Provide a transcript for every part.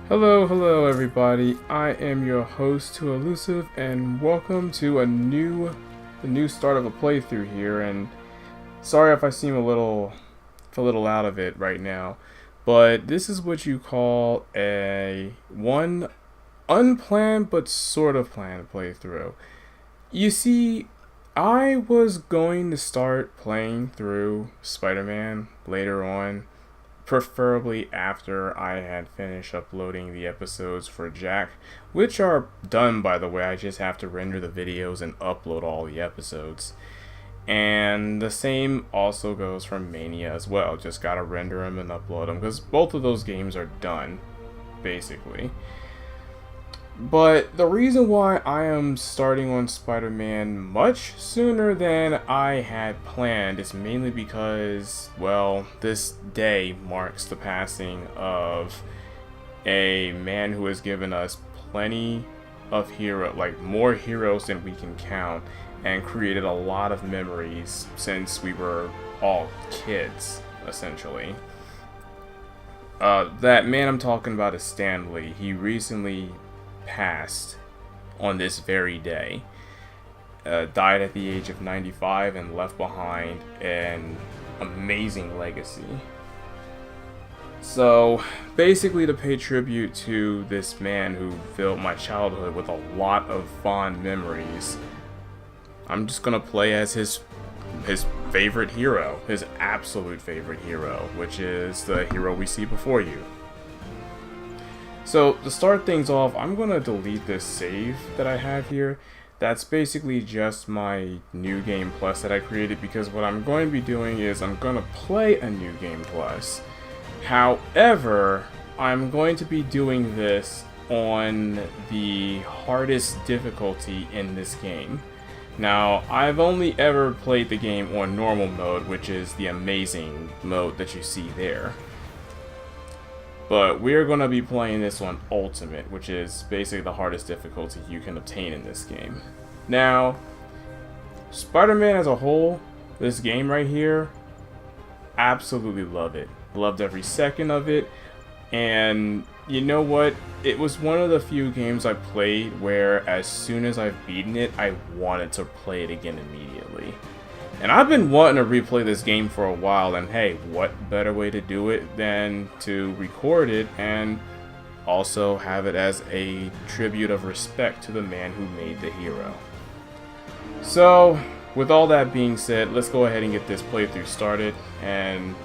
Hello everybody. I am your host, Too Elusive, and welcome to the new start of a playthrough here. And sorry if I seem a little out of it right now, but this is what you call a one unplanned but sort of planned playthrough. You see, I was going to start playing through Spider-Man later on, preferably after I had finished uploading the episodes for Jack, which are done, by the way. I just have to render the videos and upload all the episodes. And the same also goes for Mania as well. Just gotta render them and upload them because both of those games are done, basically. But the reason why I am starting on Spider-Man much sooner than I had planned is mainly because, well, this day marks the passing of a man who has given us plenty of more heroes than we can count, and created a lot of memories since we were all kids, essentially. That man I'm talking about is Stan Lee. He recently passed on this very day. Died at the age of 95 and left behind an amazing legacy. So basically, to pay tribute to this man who filled my childhood with a lot of fond memories, I'm just gonna play as his favorite hero, his absolute favorite hero, which is the hero we see before you. So, to start things off, I'm going to delete this save that I have here. That's basically just my New Game Plus that I created, because what I'm going to be doing is I'm going to play a New Game Plus. However, I'm going to be doing this on the hardest difficulty in this game. Now, I've only ever played the game on normal mode, which is the amazing mode that you see there. But we're going to be playing this on Ultimate, which is basically the hardest difficulty you can obtain in this game. Now, Spider-Man as a whole, this game right here, absolutely love it. Loved every second of it. And you know what? It was one of the few games I played where as soon as I've beaten it, I wanted to play it again immediately. And I've been wanting to replay this game for a while, and hey, what better way to do it than to record it and also have it as a tribute of respect to the man who made the hero. So, with all that being said, let's go ahead and get this playthrough started, and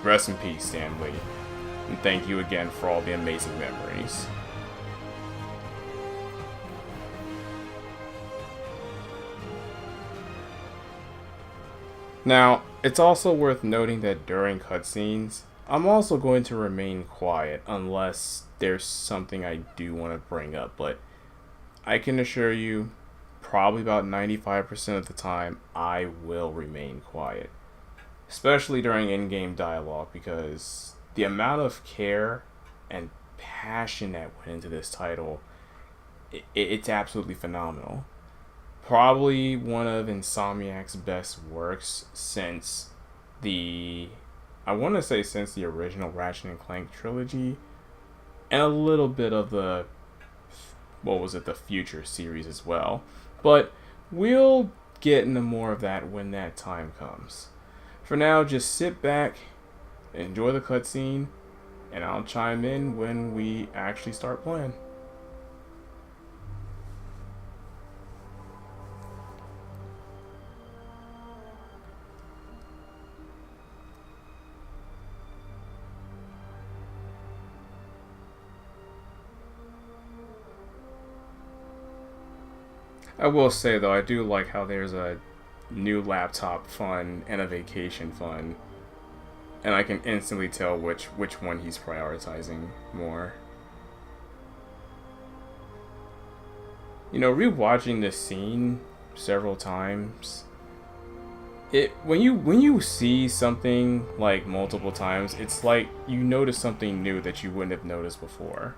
rest in peace, Stan Lee. And thank you again for all the amazing memories. Now, it's also worth noting that during cutscenes, I'm also going to remain quiet unless there's something I do want to bring up, but I can assure you, probably about 95% of the time, I will remain quiet. Especially during in-game dialogue, because the amount of care and passion that went into this title, it's absolutely phenomenal. Probably one of Insomniac's best works since I want to say since the original Ratchet and Clank trilogy, and a little bit of the Future series as well. But we'll get into more of that when that time comes. For now, just sit back, enjoy the cutscene, and I'll chime in when we actually start playing. I will say though, I do like how there's a new laptop fun and a vacation fun, and I can instantly tell which one he's prioritizing more. You know, rewatching this scene several times, when you see something like multiple times, it's like you notice something new that you wouldn't have noticed before.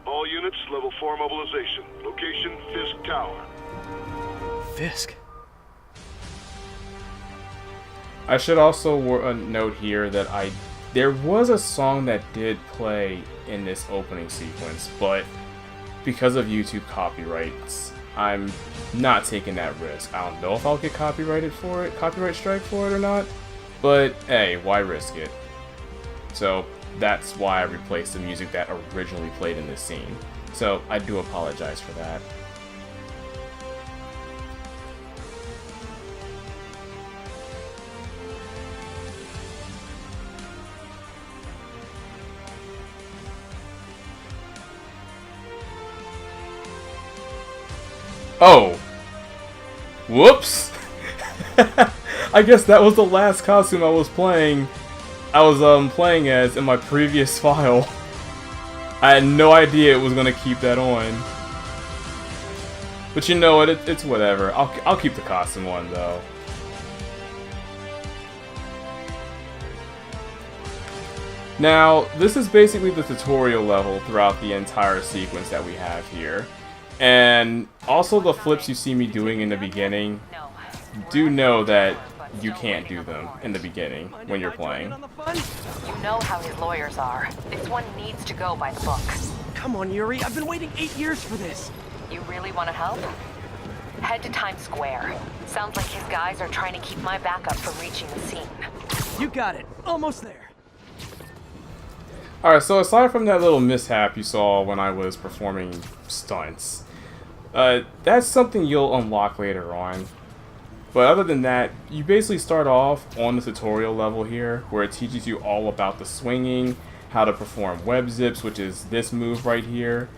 All units, level 4 mobilization. Location, Fisk Tower. Fisk? I should also note here that I there was a song that did play in this opening sequence, but because of YouTube copyrights, I'm not taking that risk. I don't know if I'll get copyright strike for it or not, but hey, why risk it? So that's why I replaced the music that originally played in this scene. So I do apologize for that. Oh! Whoops! I guess that was the last costume I was playing. Playing as in my previous file. I had no idea it was gonna keep that on. But you know what? It's whatever. I'll keep the costume one though. Now, this is basically the tutorial level throughout the entire sequence that we have here. And also the flips you see me doing in the beginning, do know that you can't do them in the beginning when you're playing. You know how his lawyers are. This one needs to go by the book. Come on, Yuri. I've been waiting 8 years for this. You really want to help? Head to Times Square. Sounds like his guys are trying to keep my backup from reaching the scene. You got it. Almost there. Alright, so aside from that little mishap you saw when I was performing stunts, that's something you'll unlock later on. But other than that, you basically start off on the tutorial level here, where it teaches you all about the swinging, how to perform web zips, which is this move right here.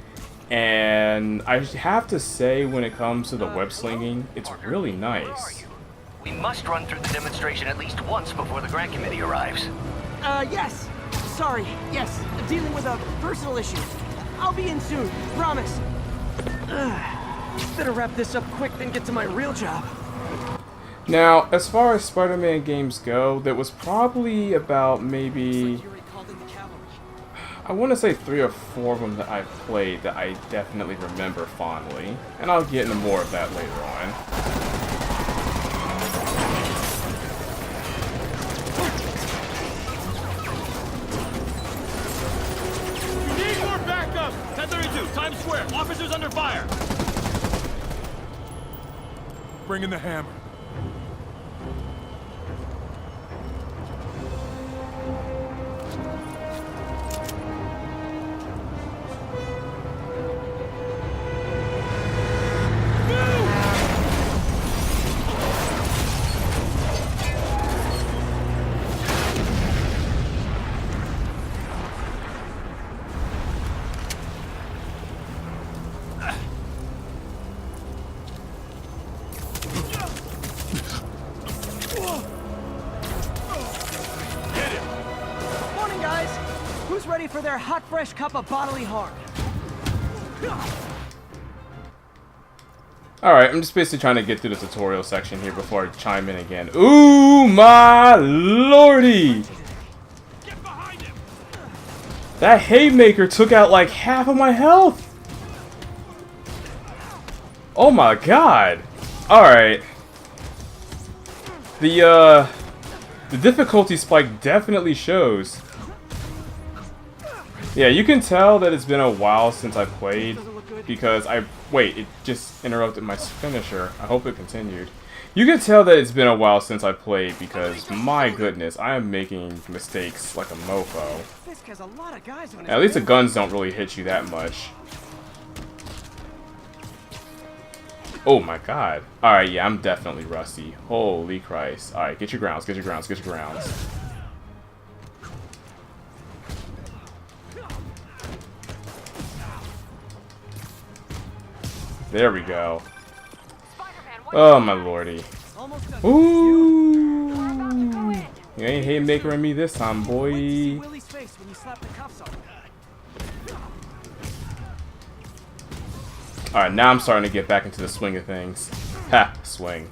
And I have to say, when it comes to the web slinging, it's really nice. We must run through the demonstration at least once before the grant committee arrives. Yes. Sorry. Yes. Dealing with a personal issue. I'll be in soon. Promise. Better wrap this up quick than get to my real job. Now, as far as Spider-Man games go, there was probably about maybe, I want to say 3 or 4 of them that I've played that I definitely remember fondly. And I'll get into more of that later on. Times Square, officers under fire! Bring in the hammer. Ready for their hot, fresh cup of bodily harm. Alright, I'm just basically trying to get through the tutorial section here before I chime in again. Ooh, my lordy! Get behind him. That haymaker took out like half of my health! Oh my god! Alright. The difficulty spike definitely shows. Yeah, you can tell that it's been a while since I played, because wait, it just interrupted my finisher. I hope it continued. You can tell that it's been a while since I played, because, my goodness, I am making mistakes like a mofo. At least the guns don't really hit you that much. Oh my god. Alright, yeah, I'm definitely rusty. Holy Christ. Alright, get your grounds, get your grounds, get your grounds. There we go. Oh my lordy. Ooh! You ain't haymakering me this time, boy. Alright, now I'm starting to get back into the swing of things. Ha! Swing.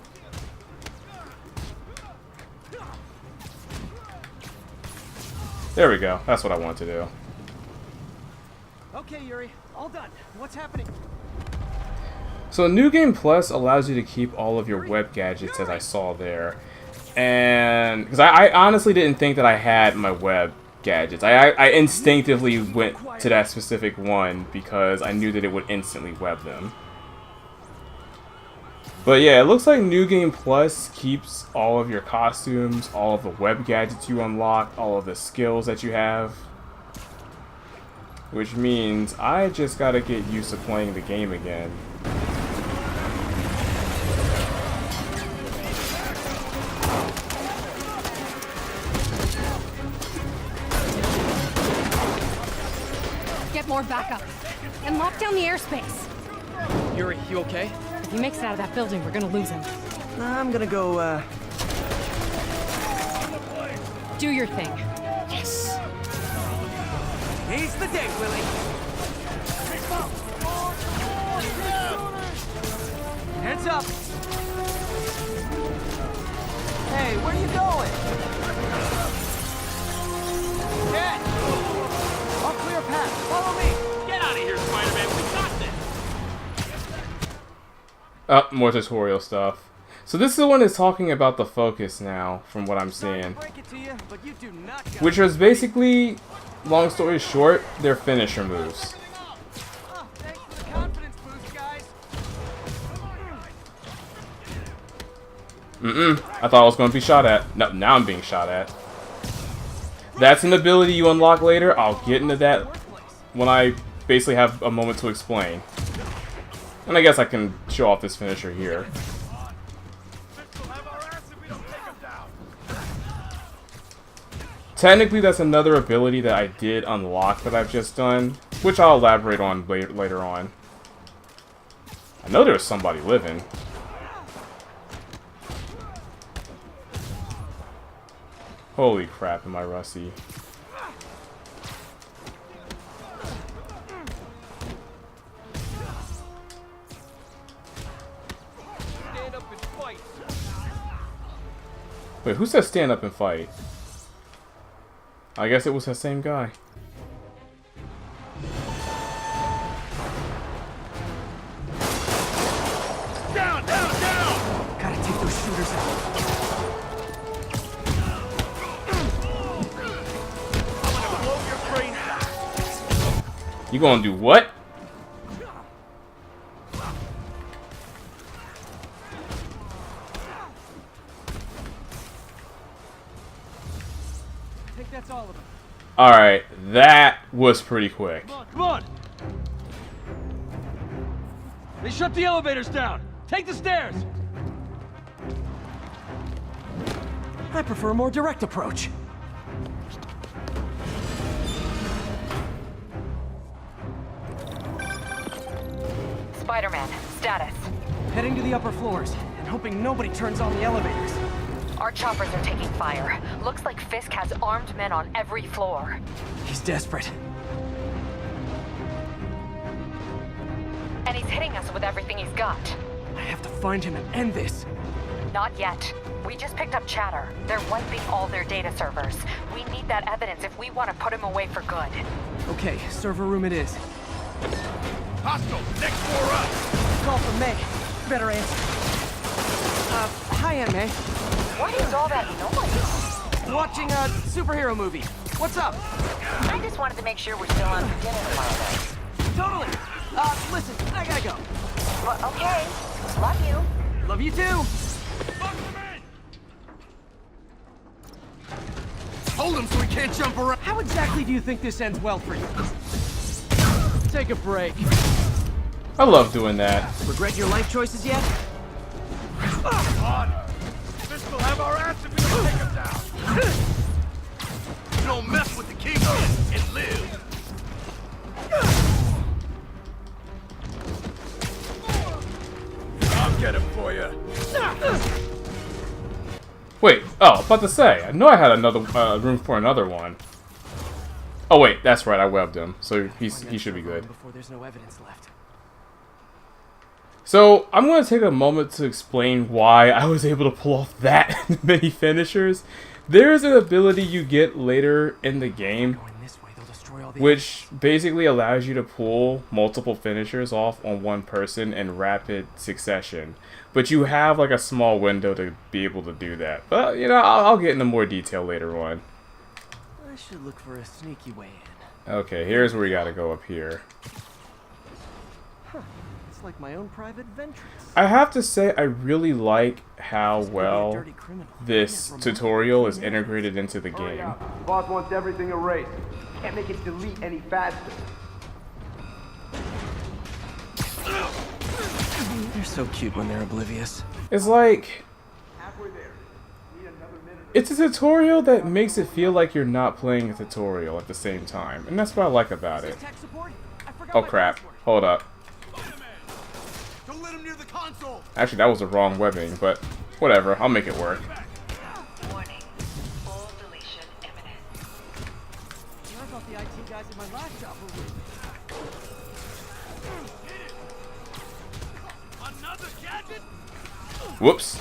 There we go. That's what I want to do. Okay, Yuri. All done. What's happening? So New Game Plus allows you to keep all of your web gadgets, as I saw there. And because I honestly didn't think that I had my web gadgets. I instinctively went to that specific one because I knew that it would instantly web them. But yeah, it looks like New Game Plus keeps all of your costumes, all of the web gadgets you unlock, all of the skills that you have. Which means I just gotta get used to playing the game again. Get more backup. And lock down the airspace. Yuri, you okay? If he makes it out of that building, we're gonna lose him. I'm gonna go, Do your thing. Yes! He's the day, Willie! Heads up! Hey, where are you going? Ed! I'll clear a path. Follow me! Get out of here, Spider-Man. We got this. Oh, more tutorial stuff. So this is the one that's talking about the focus now, from what I'm Sorry to seeing. break it to you, but you do not got Which was basically, long story short, their finisher moves. Oh, thanks for the confidence boost, guys. I thought I was going to be shot at. No, now I'm being shot at. That's an ability you unlock later. I'll get into that when I basically have a moment to explain. And I guess I can show off this finisher here. Technically, that's another ability that I did unlock that I've just done, which I'll elaborate on later on. I know there's somebody living. Holy crap, am I rusty. Stand up and fight. Wait, who said stand up and fight? I guess it was that same guy. Down, down, down! Gotta take those shooters out. I'm gonna blow your brains out. You gonna do what? I think that's all of them. Alright, that was pretty quick. Come on! They shut the elevators down! Take the stairs! I prefer a more direct approach. Spider-Man, status. Heading to the upper floors and hoping nobody turns on the elevators. Our choppers are taking fire. Looks like Fisk has armed men on every floor. He's desperate. And he's hitting us with everything he's got. I have to find him and end this. Not yet. We just picked up chatter. They're wiping all their data servers. We need that evidence if we want to put him away for good. Okay, server room it is. Hostile, next floor up! Call from May. Better answer. Hi, Aunt May. What is all that noise? Watching a superhero movie. What's up? I just wanted to make sure we're still on for dinner tomorrow night. Totally. Listen, I gotta go. Well, okay. Love you. Love you too. Hold him so he can't jump around! How exactly do you think this ends well for you? Take a break. I love doing that. Regret your life choices yet? On! This will have our ass if we don't take him down! You don't mess with the Kingpin and live! I'll get him for you! Wait, oh, about to say, I know I had another room for another one. Oh wait, that's right, I webbed him, so he should be good. Before there's no evidence left. So, I'm going to take a moment to explain why I was able to pull off that many finishers. There is an ability you get later in the game, Going this way, they'll destroy all the which basically allows you to pull multiple finishers off on one person in rapid succession. But you have like a small window to be able to do that. But, you know, I'll get into more detail later on. I should look for a sneaky way in. Okay, here's where we gotta go up here. Huh. It's like my own private ventrance. I have to say, I really like how well this tutorial is integrated into the game. Boss wants everything erased. Can't make it delete any faster. They're so cute when they're oblivious. It's like, Halfway there. Need another minute. it's a tutorial that makes it feel like you're not playing a tutorial at the same time, and that's what I like about it. Tech support? I forgot Oh my crap, password. hold up. Don't let him near the console. Actually, that was the wrong webbing, but whatever, I'll make it work. Warning. Full deletion imminent. I thought the IT guys at my last job were rude. Another gadget? Whoops.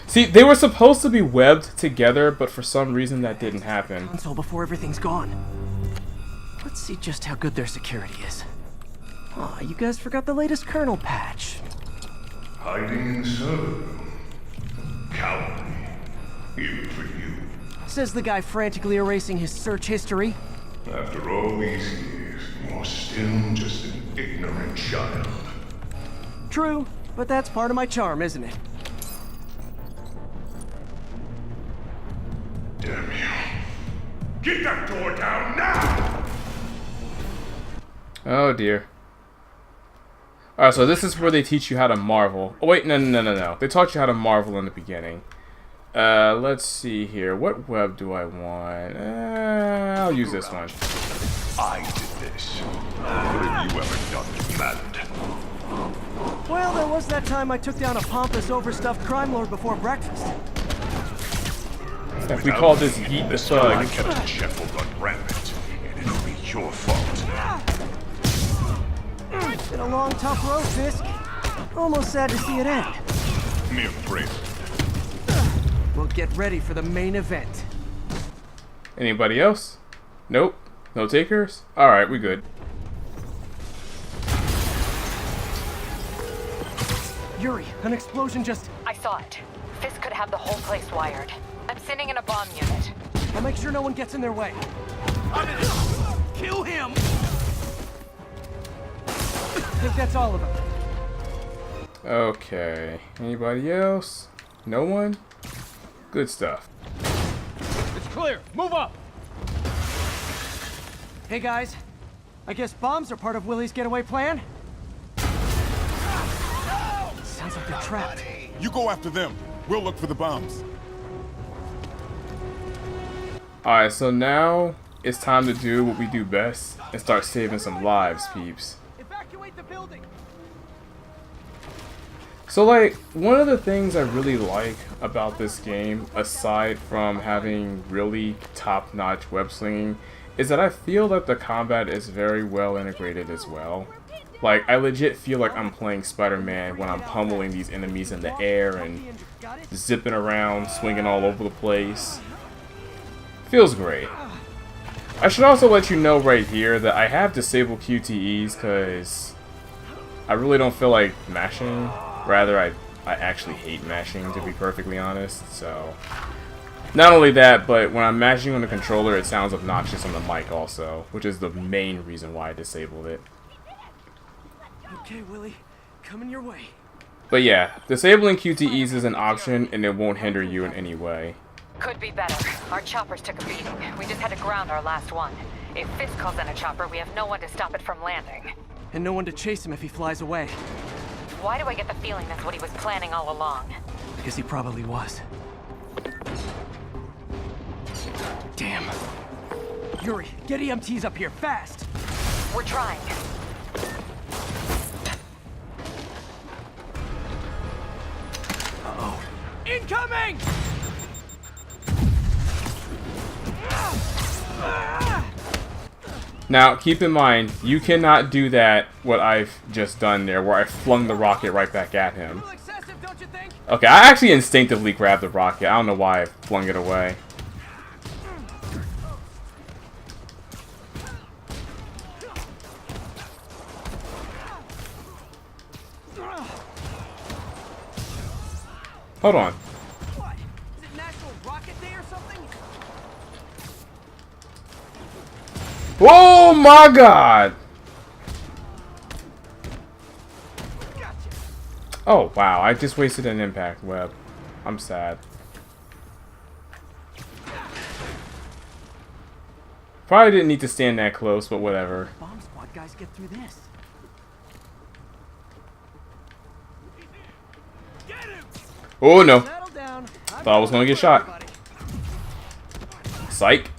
See, they were supposed to be webbed together, but for some reason that didn't happen. Console before everything's gone. Let's see just how good their security is. Aw, you guys forgot the latest kernel patch. Hiding in the server. Cowardly. Even for you. Says the guy frantically erasing his search history. After all these years, you're still just an ignorant child. True, but that's part of my charm, isn't it? Damn you. Get that door down now! Oh dear. Alright, so this is where they teach you how to marvel. Oh wait, no. They taught you how to marvel in the beginning. Let's see here. What web do I want? I'll use this one. I did this. What have you ever done to Madden? Well, there was that time I took down a pompous, overstuffed crime lord before breakfast. We call this Yeet the I Thug. kept Sheffield on rampant, and it'll be your fault. It's been a long, tough road, Fisk. Almost sad to see it end. Me afraid. We'll get ready for the main event. Anybody else? Nope. No takers? Alright, we good. Yuri, an explosion just... I saw it. Fisk could have the whole place wired. I'm sending in a bomb unit. I'll make sure no one gets in their way. Kill him! I think that's all of them. Okay. Anybody else? No one? Good stuff. It's clear. Move up. Hey guys, I guess bombs are part of Willie's getaway plan? Sounds like they're trapped. You go after them. We'll look for the bombs. Alright, so now it's time to do what we do best and start saving some lives, peeps. Evacuate the building! So like, one of the things I really like about this game, aside from having really top-notch web slinging, is that I feel that the combat is very well integrated as well. Like, I legit feel like I'm playing Spider-Man when I'm pummeling these enemies in the air and zipping around, swinging all over the place. Feels great. I should also let you know right here that I have disabled QTEs because I really don't feel like mashing. Rather, I actually hate mashing, to be perfectly honest, so... Not only that, but when I'm mashing on the controller, it sounds obnoxious on the mic also, which is the main reason why I disabled it. Okay, Willie, coming your way. But yeah, disabling QTEs is an option, and it won't hinder you in any way. Could be better. Our choppers took a beating. We just had to ground our last one. If Fisk calls in a chopper, we have no one to stop it from landing. And no one to chase him if he flies away. Why do I get the feeling that's what he was planning all along? Because he probably was. Damn. Yuri, get EMTs up here, fast! We're trying. Uh-oh. Incoming! Now, keep in mind, you cannot do that, what I've just done there, where I flung the rocket right back at him. A little excessive, don't you think? Okay, I actually instinctively grabbed the rocket. I don't know why I flung it away. Hold on. What? Is it National Rocket Day or something? Oh my god! Oh wow, I just wasted an impact web. I'm sad. Probably didn't need to stand that close, but whatever. Bomb squad guys get through this. Oh no. Settle down. Thought I was gonna get shot. Psych.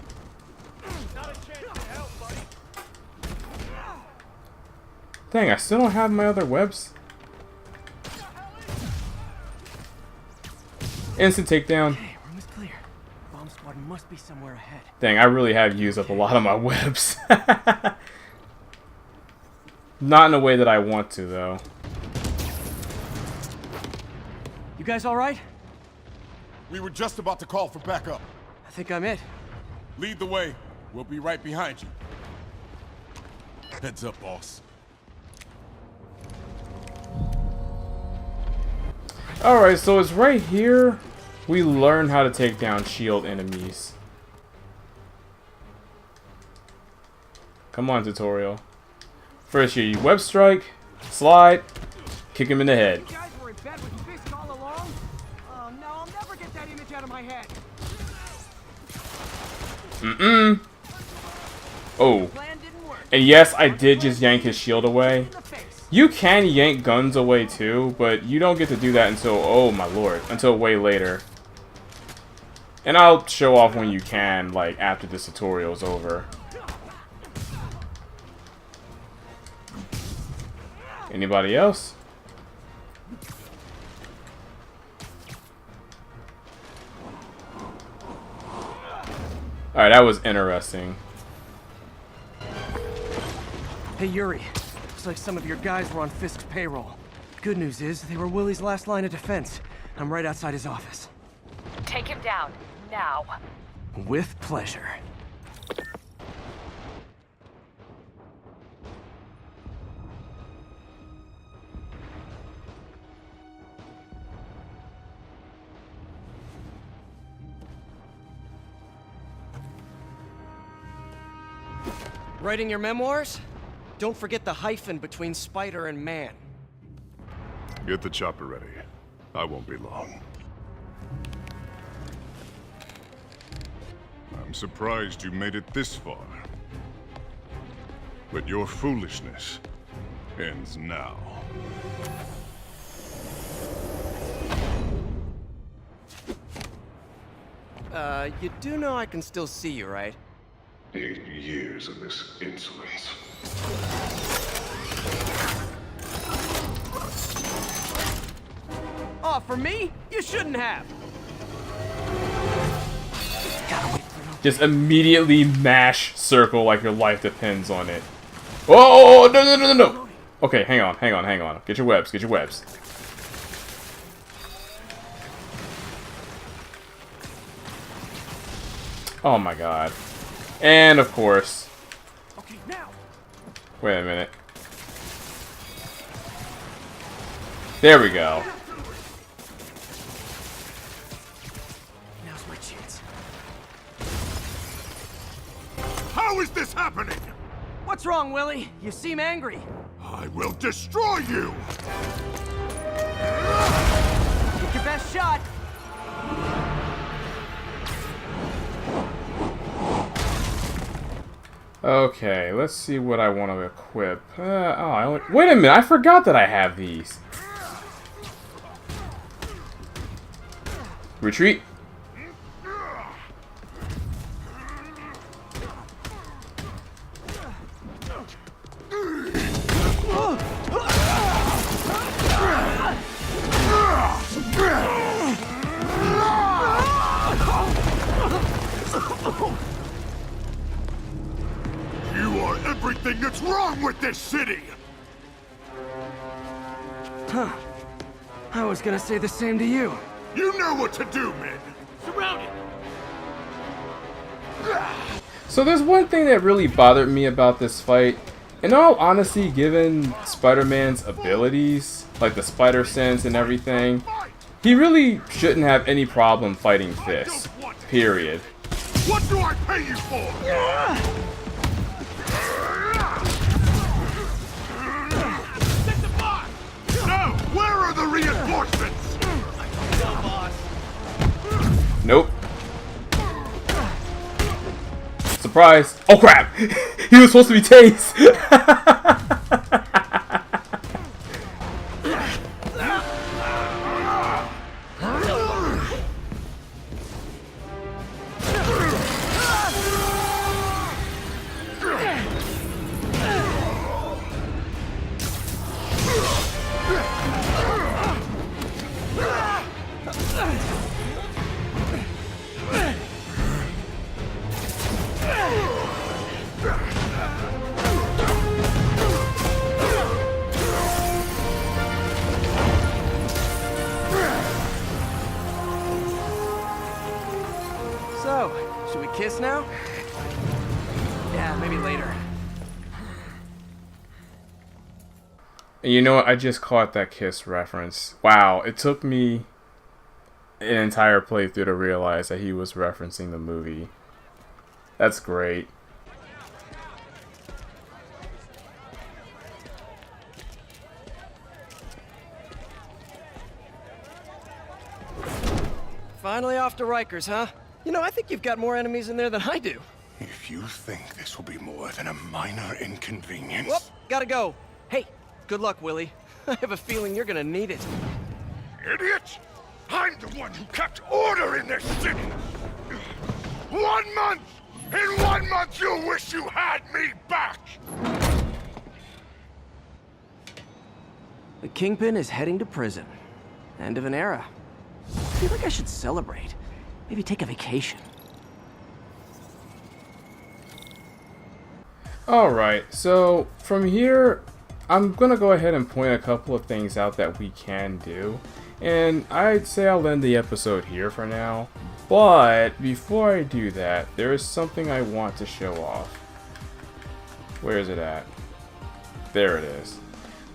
Dang, I still don't have my other webs. Instant takedown. Okay, room is clear. Bomb squad must be somewhere ahead. Dang, I really have used up a lot of my webs. Not in a way that I want to, though. You guys all right? We were just about to call for backup. I think I'm it. Lead the way. We'll be right behind you. Heads up, boss. Alright, so it's right here we learn how to take down shield enemies. Come on, tutorial. First you web strike, slide, kick him in the head. You guys were in bed with Fisk all along? Oh no, I'll never get that image out of my head. Oh. Plan didn't work. And yes, I did just yank his shield away. You can yank guns away too, but you don't get to do that until, oh my lord, until way later. And I'll show off when you can, like, after this tutorial is over. Anybody else? Alright, that was interesting. Hey, Yuri. Looks like some of your guys were on Fisk's payroll. Good news is, they were Willie's last line of defense. I'm right outside his office. Take him down, now. With pleasure. Writing your memoirs? Don't forget the hyphen between spider and man. Get the chopper ready. I won't be long. I'm surprised you made it this far. But your foolishness ends now. You do know I can still see you, right? 8 years of this insolence. Oh, for me? You shouldn't have. Just immediately mash circle like your life depends on it. Oh, no, no, no, no, no. Okay, hang on, hang on, hang on. Get your webs, get your webs. Oh my god. And of course. Okay, now. Wait a minute. There we go. Now's my chance. How is this happening? What's wrong, Willie? You seem angry. I will destroy you! Take your best shot. Okay, let's see what I want to equip. Wait a minute, I forgot that I have these. Retreat. You are everything that's wrong with this city! Huh. I was gonna say the same to you. You know what to do, men! Surround it! So there's one thing that really bothered me about this fight. In all honesty, given Spider-Man's abilities, like the spider sense and everything, he really shouldn't have any problem fighting Fisk. Period. What do I pay you for? reinforcements! Nope. Surprise! Oh crap! He was supposed to be tased! So, should we kiss now? Yeah, maybe later. And you know what? I just caught that kiss reference. Wow, it took me an entire playthrough to realize that he was referencing the movie. That's great. Finally off to Rikers, huh? You know, I think you've got more enemies in there than I do. If you think this will be more than a minor inconvenience... Whoop, gotta go. Hey, good luck, Willie. I have a feeling you're gonna need it. Idiot! I'm the one who kept order in this city! 1 month! In 1 month you'll wish you had me back! The Kingpin is heading to prison. End of an era. I feel like I should celebrate. Maybe take a vacation. Alright, so from here, I'm gonna go ahead and point a couple of things out that we can do. And I'd say I'll end the episode here for now. But before I do that, there is something I want to show off. Where is it at? There it is.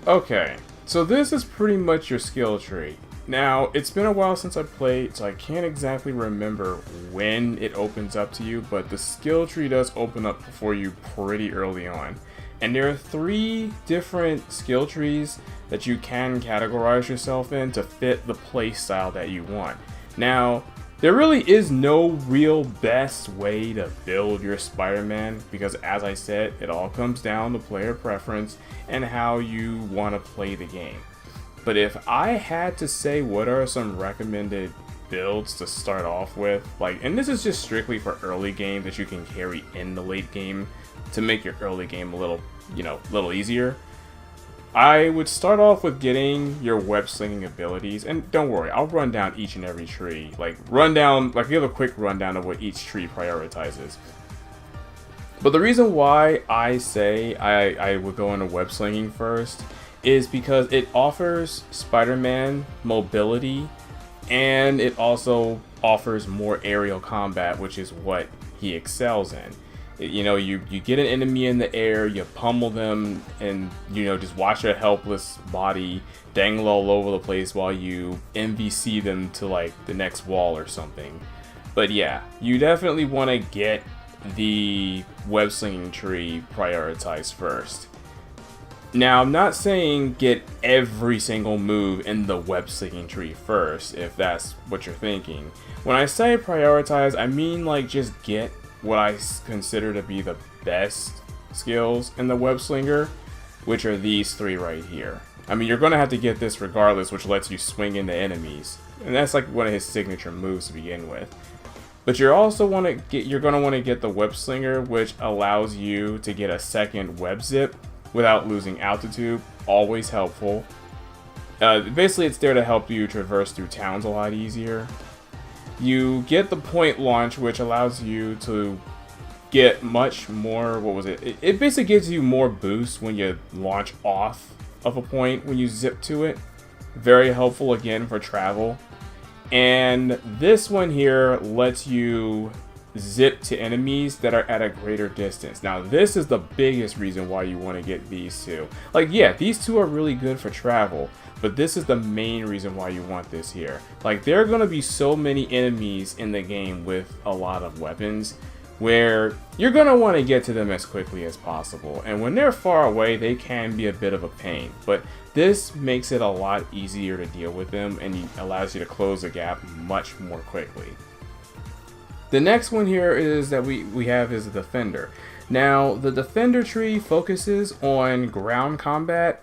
Okay, so this is pretty much your skill tree. Now, it's been a while since I played, so I can't exactly remember when it opens up to you, but the skill tree does open up for you pretty early on. And there are 3 different skill trees that you can categorize yourself in to fit the play style that you want. Now, there really is no real best way to build your Spider-Man because, as I said, it all comes down to player preference and how you want to play the game. But if I had to say what are some recommended builds to start off with, like, and this is just strictly for early game that you can carry in the late game to make your early game a little, little easier, I would start off with getting your web slinging abilities. And don't worry, I'll run down each and every tree. Give a quick rundown of what each tree prioritizes. But the reason why I say I would go into web slinging first is because it offers Spider-Man mobility, and it also offers more aerial combat, which is what he excels in. You get an enemy in the air, you pummel them, and just watch their helpless body dangle all over the place while you MVC them to like the next wall or something. But yeah, you definitely want to get the web slinging tree prioritized first. Now, I'm not saying get every single move in the web slinging tree first, if that's what you're thinking. When I say prioritize, I mean like just get what I consider to be the best skills in the web slinger, which are these 3 right here. I mean, you're going to have to get this regardless, which lets you swing into enemies, and that's like one of his signature moves to begin with. But you're going to want to get the web slinger, which allows you to get a second web zip without losing altitude. Always helpful. Basically, it's there to help you traverse through towns a lot easier. You get the point launch, which allows you to get much more, it basically gives you more boost when you launch off of a point when you zip to it. Very helpful again for travel. And this one here lets you zip to enemies that are at a greater distance. Now, this is the biggest reason why you want to get these 2. Like, yeah, these 2 are really good for travel, but this is the main reason why you want this here. Like, there are going to be so many enemies in the game with a lot of weapons where you're going to want to get to them as quickly as possible. And when they're far away, they can be a bit of a pain, but this makes it a lot easier to deal with them and allows you to close the gap much more quickly. The next one here is that we have is the Defender. Now, the Defender tree focuses on ground combat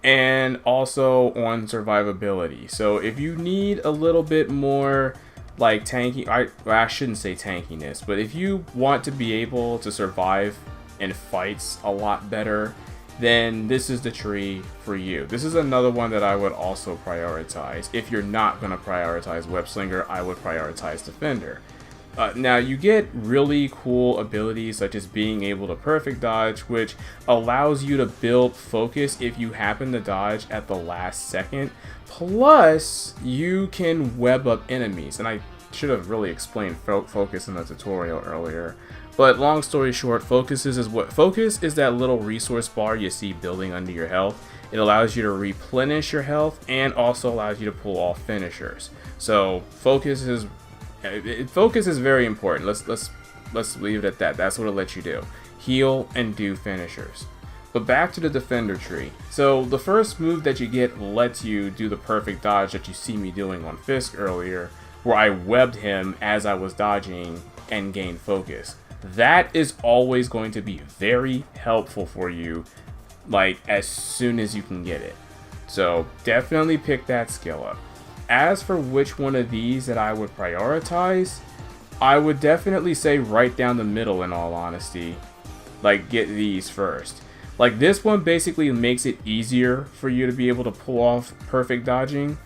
and also on survivability. So if you need a little bit more like tanky, I shouldn't say tankiness, but if you want to be able to survive in fights a lot better, then this is the tree for you. This is another one that I would also prioritize. If you're not going to prioritize Web Slinger, I would prioritize Defender. Now you get really cool abilities such as being able to perfect dodge, which allows you to build focus if you happen to dodge at the last second. Plus, you can web up enemies, and I should have really explained focus in the tutorial earlier. But long story short, focus is that little resource bar you see building under your health. It allows you to replenish your health and also allows you to pull off finishers. So focus is very important. Let's leave it at that. That's what it lets you do. Heal and do finishers. But back to the Defender tree. So the first move that you get lets you do the perfect dodge that you see me doing on Fisk earlier, where I webbed him as I was dodging and gained focus. That is always going to be very helpful for you, like as soon as you can get it. So definitely pick that skill up. As for which one of these that I would prioritize, I would definitely say right down the middle, in all honesty. Like, get these first. Like, this one basically makes it easier for you to be able to pull off perfect dodging.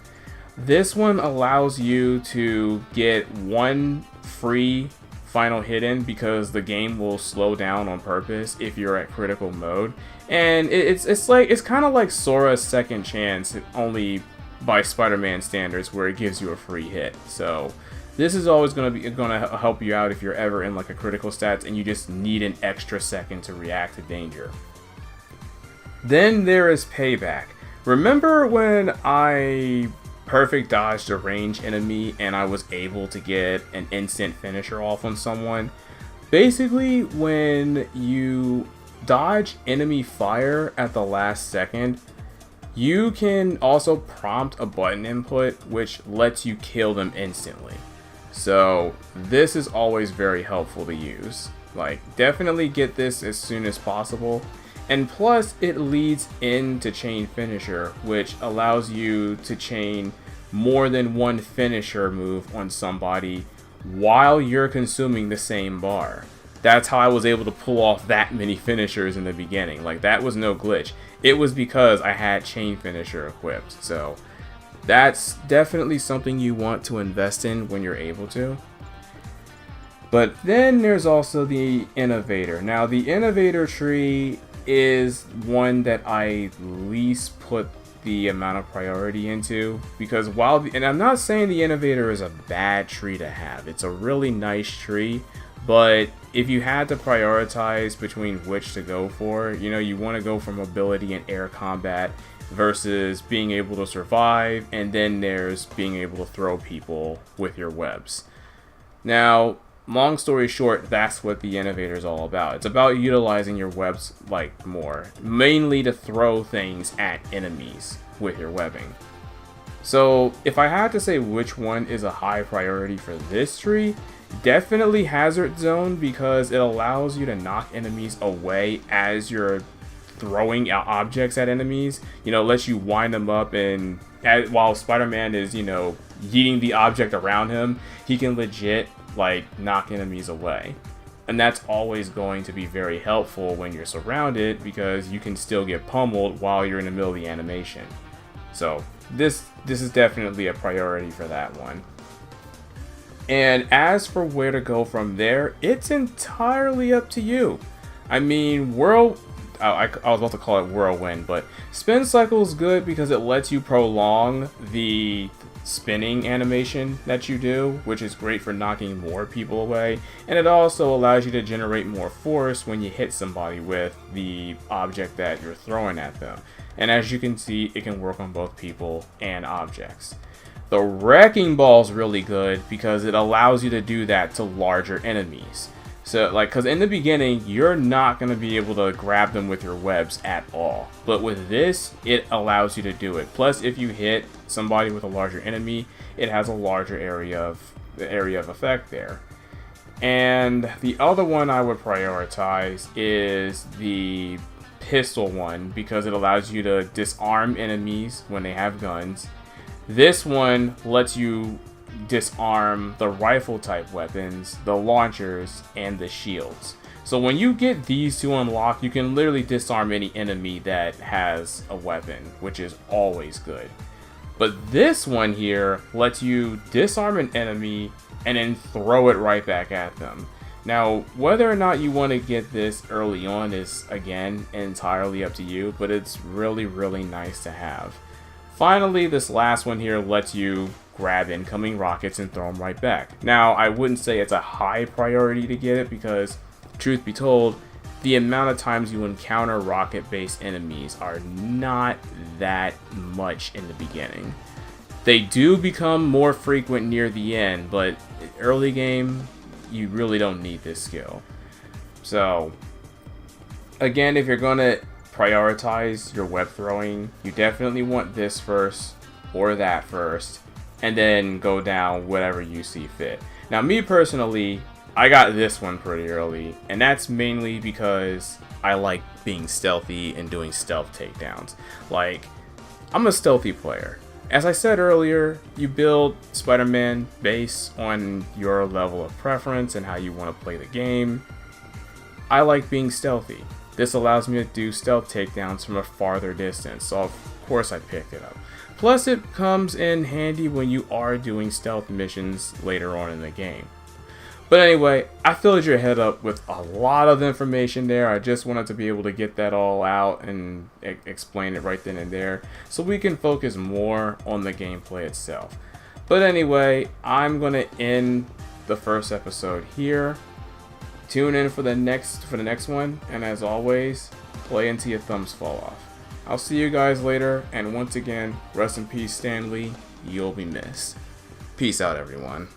This one allows you to get one free final hit in because the game will slow down on purpose if you're at critical mode. And it's kind of like Sora's Second Chance, only by Spider-Man standards, where it gives you a free hit. So this is always going to help you out if you're ever in like a critical stats and you just need an extra second to react to danger. Then there is Payback. Remember when I perfect dodged a ranged enemy and I was able to get an instant finisher off on someone? Basically, when you dodge enemy fire at the last second, you can also prompt a button input which lets you kill them instantly. So this is always very helpful to use. Like, definitely get this as soon as possible. And plus, it leads into chain finisher, which allows you to chain more than one finisher move on somebody while you're consuming the same bar. That's how I was able to pull off that many finishers in the beginning. Like, that was no glitch. It was because I had chain finisher equipped. So that's definitely something you want to invest in when you're able to. But then there's also the Innovator. Now, the Innovator tree is one that I least put the amount of priority into, because and I'm not saying the Innovator is a bad tree to have. It's a really nice tree, but if you had to prioritize between which to go for, you know, you want to go for mobility and air combat versus being able to survive, and then there's being able to throw people with your webs. Now, long story short, that's what the Innovator is all about. It's about utilizing your webs like more, mainly to throw things at enemies with your webbing. So if I had to say which one is a high priority for this tree, definitely Hazard Zone, because it allows you to knock enemies away as you're throwing out objects at enemies. You know, lets you wind them up, and while Spider-Man is, you know, yeeting the object around him, he can legit like knock enemies away. And that's always going to be very helpful when you're surrounded, because you can still get pummeled while you're in the middle of the animation. So this is definitely a priority for that one. And as for where to go from there, it's entirely up to you. I mean, I was about to call it Whirlwind, but Spin Cycle is good because it lets you prolong the spinning animation that you do, which is great for knocking more people away. And it also allows you to generate more force when you hit somebody with the object that you're throwing at them. And as you can see, it can work on both people and objects. The Wrecking Ball is really good because it allows you to do that to larger enemies. So, like, because in the beginning, you're not going to be able to grab them with your webs at all. But with this, it allows you to do it. Plus, if you hit somebody with a larger enemy, it has a larger area of effect there. And the other one I would prioritize is the pistol one, because it allows you to disarm enemies when they have guns. This one lets you disarm the rifle type weapons, the launchers, and the shields. So when you get these two unlocked, you can literally disarm any enemy that has a weapon, which is always good. But this one here lets you disarm an enemy and then throw it right back at them. Now, whether or not you want to get this early on is, again, entirely up to you, but it's really, really nice to have. Finally, this last one here lets you grab incoming rockets and throw them right back. Now, I wouldn't say it's a high priority to get it because, truth be told, the amount of times you encounter rocket-based enemies are not that much in the beginning. They do become more frequent near the end, but early game, you really don't need this skill. So, again, if you're going to prioritize your web throwing, you definitely want this first or that first, and then go down whatever you see fit. Now, me personally, I got this one pretty early, and that's mainly because I like being stealthy and doing stealth takedowns. Like, I'm a stealthy player. As I said earlier, you build Spider-Man based on your level of preference and how you want to play the game. I like being stealthy. This allows me to do stealth takedowns from a farther distance, so of course I picked it up. Plus, it comes in handy when you are doing stealth missions later on in the game. But anyway, I filled your head up with a lot of information there. I just wanted to be able to get that all out and explain it right then and there, so we can focus more on the gameplay itself. But anyway, I'm going to end the first episode here. Tune in for the next one, and as always, play until your thumbs fall off. I'll see you guys later, and once again, rest in peace, Stan Lee. You'll be missed. Peace out, everyone.